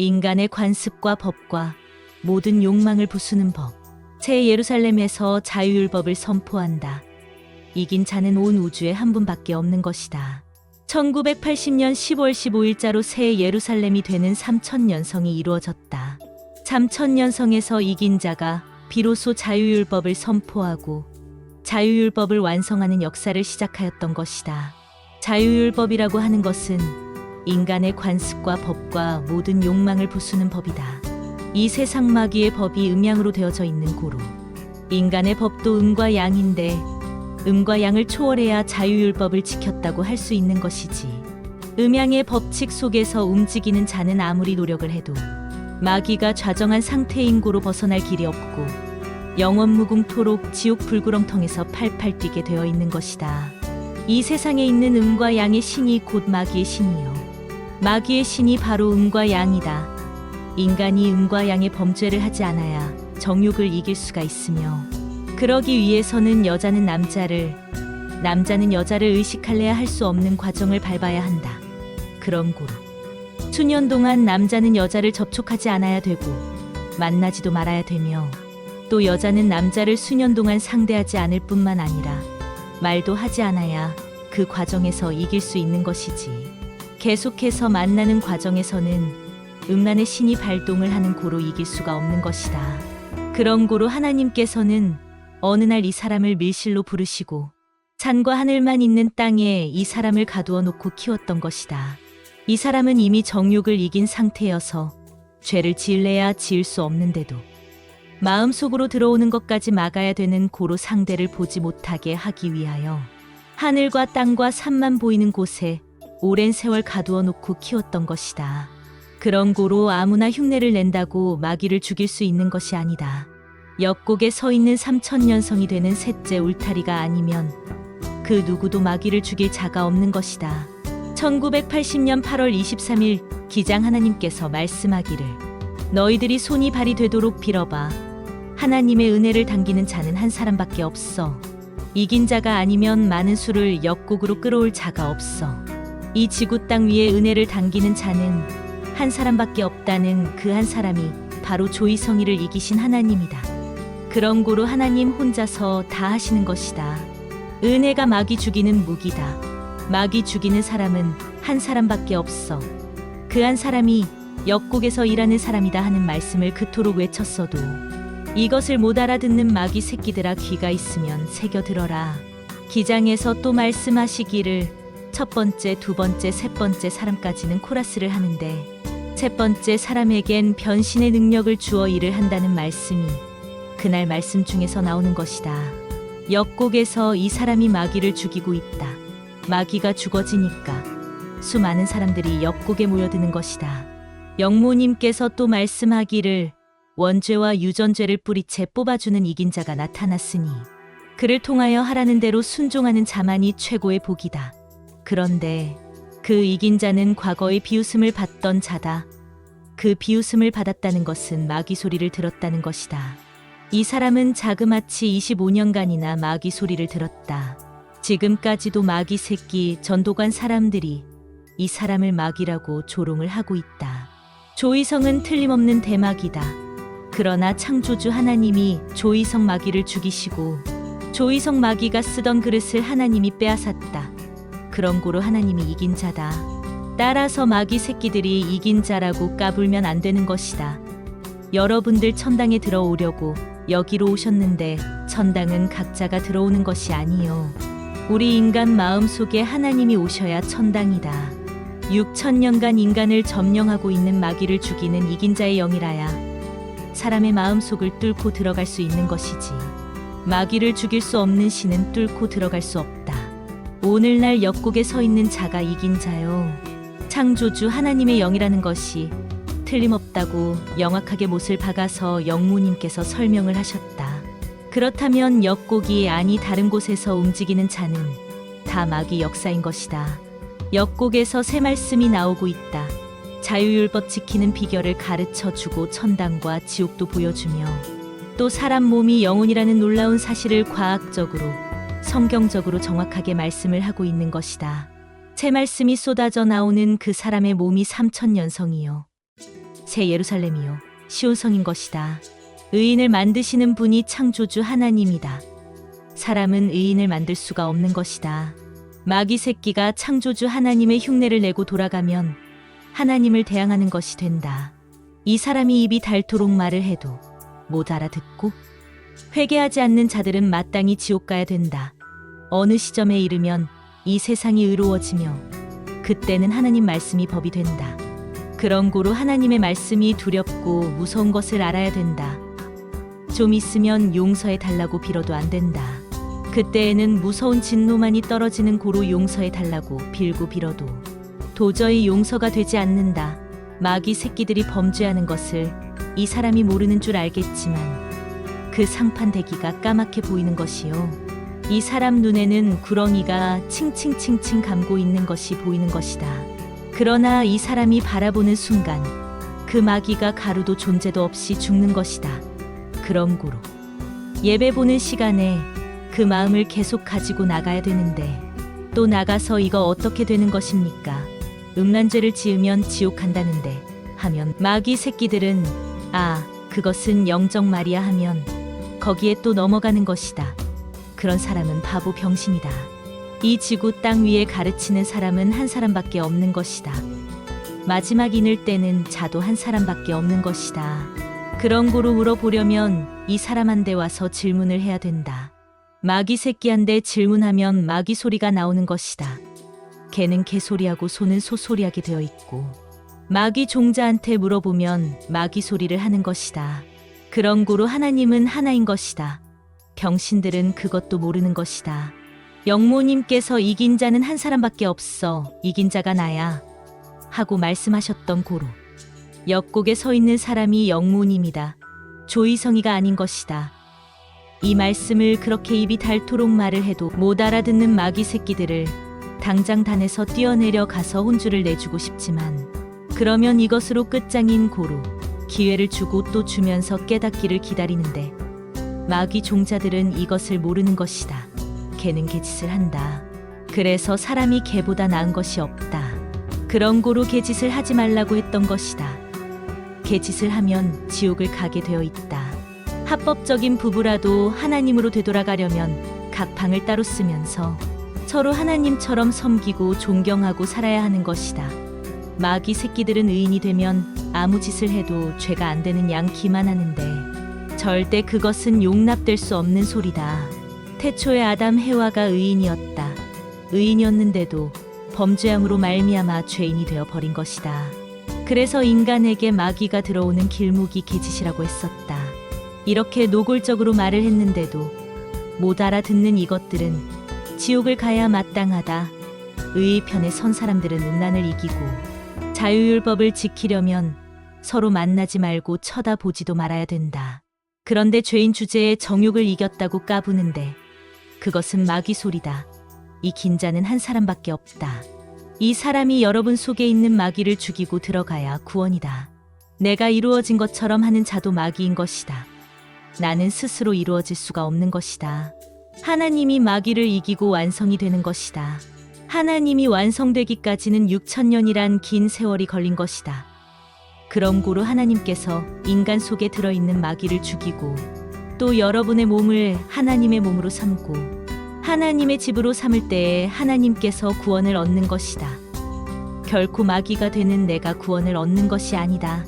인간의 관습과 법과 모든 욕망을 부수는 법. 새 예루살렘에서 자유율법을 선포한다. 이긴 자는 온 우주에 한 분밖에 없는 것이다. 1980년 10월 15일자로 새 예루살렘이 되는 3000년성이 이루어졌다. 3000년성에서 이긴 자가 비로소 자유율법을 선포하고 자유율법을 완성하는 역사를 시작하였던 것이다. 자유율법이라고 하는 것은 인간의 관습과 법과 모든 욕망을 부수는 법이다. 이 세상 마귀의 법이 음양으로 되어져 있는 고로 인간의 법도 음과 양인데 음과 양을 초월해야 자유율법을 지켰다고 할 수 있는 것이지. 음양의 법칙 속에서 움직이는 자는 아무리 노력을 해도 마귀가 좌정한 상태인 고로 벗어날 길이 없고 영원 무궁토록 지옥 불구렁텅에서 팔팔 뛰게 되어 있는 것이다. 이 세상에 있는 음과 양의 신이 곧 마귀의 신이요 마귀의 신이 바로 음과 양이다. 인간이 음과 양의 범죄를 하지 않아야 정욕을 이길 수가 있으며 그러기 위해서는 여자는 남자를, 남자는 여자를 의식할래야 할 수 없는 과정을 밟아야 한다. 그런 고로 수년 동안 남자는 여자를 접촉하지 않아야 되고 만나지도 말아야 되며 또 여자는 남자를 수년 동안 상대하지 않을 뿐만 아니라 말도 하지 않아야 그 과정에서 이길 수 있는 것이지. 계속해서 만나는 과정에서는 음란의 신이 발동을 하는 고로 이길 수가 없는 것이다. 그런 고로 하나님께서는 어느 날 이 사람을 밀실로 부르시고 산과 하늘만 있는 땅에 이 사람을 가두어 놓고 키웠던 것이다. 이 사람은 이미 정욕을 이긴 상태여서 죄를 지을래야 지을 수 없는데도 마음속으로 들어오는 것까지 막아야 되는 고로 상대를 보지 못하게 하기 위하여 하늘과 땅과 산만 보이는 곳에 오랜 세월 가두어 놓고 키웠던 것이다. 그런 고로 아무나 흉내를 낸다고 마귀를 죽일 수 있는 것이 아니다. 역곡에 서 있는 3000년성이 되는 셋째 울타리가 아니면 그 누구도 마귀를 죽일 자가 없는 것이다. 1980년 8월 23일 기장 하나님께서 말씀하기를 너희들이 손이 발이 되도록 빌어봐. 하나님의 은혜를 당기는 자는 한 사람밖에 없어. 이긴 자가 아니면 많은 수를 역곡으로 끌어올 자가 없어. 이 지구 땅 위에 은혜를 당기는 자는 한 사람밖에 없다는 그 한 사람이 바로 조이성이를 이기신 하나님이다. 그런 고로 하나님 혼자서 다 하시는 것이다. 은혜가 마귀 죽이는 무기다. 마귀 죽이는 사람은 한 사람밖에 없어. 그 한 사람이 역곡에서 일하는 사람이다 하는 말씀을 그토록 외쳤어도 이것을 못 알아듣는 마귀 새끼들아 귀가 있으면 새겨 들어라. 기장에서 또 말씀하시기를 첫 번째, 두 번째, 세 번째 사람까지는 코러스를 하는데 세 번째 사람에겐 변신의 능력을 주어 일을 한다는 말씀이 그날 말씀 중에서 나오는 것이다. 역곡에서 이 사람이 마귀를 죽이고 있다. 마귀가 죽어지니까 수많은 사람들이 역곡에 모여드는 것이다. 영모님께서 또 말씀하기를 원죄와 유전죄를 뿌리채 뽑아주는 이긴 자가 나타났으니 그를 통하여 하라는 대로 순종하는 자만이 최고의 복이다. 그런데 그 이긴 자는 과거의 비웃음을 받던 자다. 그 비웃음을 받았다는 것은 마귀 소리를 들었다는 것이다. 이 사람은 자그마치 25년간이나 마귀 소리를 들었다. 지금까지도 마귀 새끼 전도관 사람들이 이 사람을 마귀라고 조롱을 하고 있다. 조이성은 틀림없는 대마귀다. 그러나 창조주 하나님이 조이성 마귀를 죽이시고 조이성 마귀가 쓰던 그릇을 하나님이 빼앗았다. 그런 고로 하나님이 이긴 자다. 따라서 마귀 새끼들이 이긴 자라고 까불면 안 되는 것이다. 여러분들 천당에 들어오려고 여기로 오셨는데 천당은 각자가 들어오는 것이 아니요. 우리 인간 마음속에 하나님이 오셔야 천당이다. 6000년간 인간을 점령하고 있는 마귀를 죽이는 이긴 자의 영이라야 사람의 마음속을 뚫고 들어갈 수 있는 것이지. 마귀를 죽일 수 없는 신은 뚫고 들어갈 수 없다. 오늘날 역곡에 서 있는 자가 이긴 자요. 창조주 하나님의 영이라는 것이 틀림없다고 명확하게 못을 박아서 영모님께서 설명을 하셨다. 그렇다면 역곡이 아니 다른 곳에서 움직이는 자는 다 마귀 역사인 것이다. 역곡에서 새 말씀이 나오고 있다. 자유율법 지키는 비결을 가르쳐주고 천당과 지옥도 보여주며 또 사람 몸이 영혼이라는 놀라운 사실을 과학적으로 성경적으로 정확하게 말씀을 하고 있는 것이다. 새 말씀이 쏟아져 나오는 그 사람의 몸이 3000년성이요 새 예루살렘이요 시온성인 것이다. 의인을 만드시는 분이 창조주 하나님이다. 사람은 의인을 만들 수가 없는 것이다. 마귀 새끼가 창조주 하나님의 흉내를 내고 돌아가면 하나님을 대항하는 것이 된다. 이 사람이 입이 닳도록 말을 해도 못 알아듣고 회개하지 않는 자들은 마땅히 지옥 가야 된다. 어느 시점에 이르면 이 세상이 의로워지며 그때는 하나님 말씀이 법이 된다. 그런 고로 하나님의 말씀이 두렵고 무서운 것을 알아야 된다. 좀 있으면 용서해 달라고 빌어도 안 된다. 그때에는 무서운 진노만이 떨어지는 고로 용서해 달라고 빌고 빌어도 도저히 용서가 되지 않는다. 마귀 새끼들이 범죄하는 것을 이 사람이 모르는 줄 알겠지만 그 상판대기가 까맣게 보이는 것이요. 이 사람 눈에는 구렁이가 칭칭칭칭 감고 있는 것이 보이는 것이다. 그러나 이 사람이 바라보는 순간 그 마귀가 가루도 존재도 없이 죽는 것이다. 그런 고로 예배 보는 시간에 그 마음을 계속 가지고 나가야 되는데 또 나가서 이거 어떻게 되는 것입니까? 음란죄를 지으면 지옥 간다는데 하면 마귀 새끼들은 아 그것은 영적 말이야 하면 거기에 또 넘어가는 것이다. 그런 사람은 바보 병신이다. 이 지구 땅 위에 가르치는 사람은 한 사람밖에 없는 것이다. 마지막 인을 때는 자도 한 사람밖에 없는 것이다. 그런 고로 물어보려면 이 사람한테 와서 질문을 해야 된다. 마귀 새끼한테 질문하면 마귀 소리가 나오는 것이다. 개는 개소리하고 소는 소소리하게 되어 있고 마귀 종자한테 물어보면 마귀 소리를 하는 것이다. 그런 고로 하나님은 하나인 것이다. 병신들은 그것도 모르는 것이다. 영모님께서 이긴 자는 한 사람밖에 없어. 이긴 자가 나야. 하고 말씀하셨던 고로 역곡에 서 있는 사람이 영모님이다. 조이성이가 아닌 것이다. 이 말씀을 그렇게 입이 닳도록 말을 해도 못 알아듣는 마귀 새끼들을 당장 단에서 뛰어내려 가서 혼주를 내주고 싶지만 그러면 이것으로 끝장인 고로 기회를 주고 또 주면서 깨닫기를 기다리는데 마귀 종자들은 이것을 모르는 것이다. 개는 개짓을 한다. 그래서 사람이 개보다 나은 것이 없다. 그런 고로 개짓을 하지 말라고 했던 것이다. 개짓을 하면 지옥을 가게 되어 있다. 합법적인 부부라도 하나님으로 되돌아가려면 각 방을 따로 쓰면서 서로 하나님처럼 섬기고 존경하고 살아야 하는 것이다. 마귀 새끼들은 의인이 되면 아무 짓을 해도 죄가 안 되는 양 기만하는데 절대 그것은 용납될 수 없는 소리다. 태초에 아담 해와가 의인이었다. 의인이었는데도 범죄함으로 말미암아 죄인이 되어 버린 것이다. 그래서 인간에게 마귀가 들어오는 길목이 개짓이라고 했었다. 이렇게 노골적으로 말을 했는데도 못 알아듣는 이것들은 지옥을 가야 마땅하다. 의의 편에 선 사람들은 음란을 이기고 자유율법을 지키려면 서로 만나지 말고 쳐다보지도 말아야 된다. 그런데 죄인 주제에 정욕을 이겼다고 까부는데 그것은 마귀 소리다. 이 긴자는 한 사람밖에 없다. 이 사람이 여러분 속에 있는 마귀를 죽이고 들어가야 구원이다. 내가 이루어진 것처럼 하는 자도 마귀인 것이다. 나는 스스로 이루어질 수가 없는 것이다. 하나님이 마귀를 이기고 완성이 되는 것이다. 하나님이 완성되기까지는 6,000년이란 긴 세월이 걸린 것이다. 그런 고로 하나님께서 인간 속에 들어있는 마귀를 죽이고 또 여러분의 몸을 하나님의 몸으로 삼고 하나님의 집으로 삼을 때에 하나님께서 구원을 얻는 것이다. 결코 마귀가 되는 내가 구원을 얻는 것이 아니다.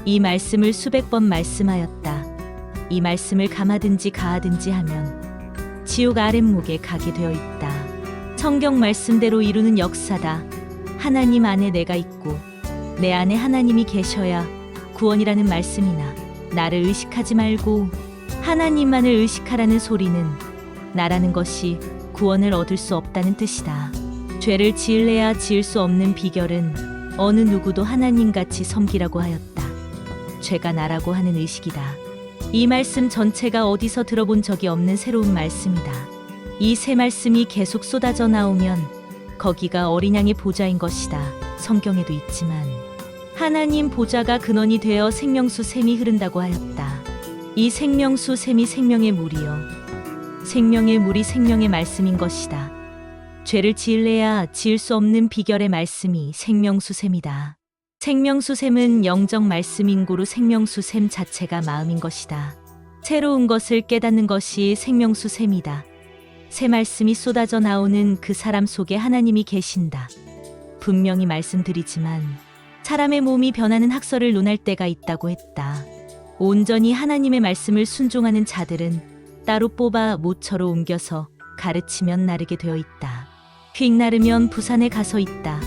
이 말씀을 수백 번 말씀하였다. 이 말씀을 감하든지 가하든지 하면 지옥 아랫목에 가게 되어 있다. 성경 말씀대로 이루는 역사다. 하나님 안에 내가 있고 내 안에 하나님이 계셔야 구원이라는 말씀이나 나를 의식하지 말고 하나님만을 의식하라는 소리는 나라는 것이 구원을 얻을 수 없다는 뜻이다. 죄를 지을래야 지을 수 없는 비결은 어느 누구도 하나님같이 섬기라고 하였다. 죄가 나라고 하는 의식이다. 이 말씀 전체가 어디서 들어본 적이 없는 새로운 말씀이다. 이 새 말씀이 계속 쏟아져 나오면 거기가 어린 양의 보좌인 것이다. 성경에도 있지만 하나님 보좌가 근원이 되어 생명수 샘이 흐른다고 하였다. 이 생명수 샘이 생명의 물이요. 생명의 물이 생명의 말씀인 것이다. 죄를 지을래야 지을 수 없는 비결의 말씀이 생명수 샘이다. 생명수샘은 영적 말씀인고로 생명수샘 자체가 마음인 것이다. 새로운 것을 깨닫는 것이 생명수샘이다. 새 말씀이 쏟아져 나오는 그 사람 속에 하나님이 계신다. 분명히 말씀드리지만 사람의 몸이 변하는 학설을 논할 때가 있다고 했다. 온전히 하나님의 말씀을 순종하는 자들은 따로 뽑아 모처로 옮겨서 가르치면 나르게 되어 있다. 휙 나르면 부산에 가서 있다.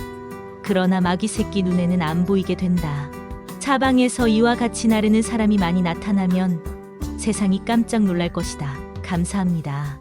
그러나 마귀 새끼 눈에는 안 보이게 된다. 사방에서 이와 같이 나르는 사람이 많이 나타나면 세상이 깜짝 놀랄 것이다. 감사합니다.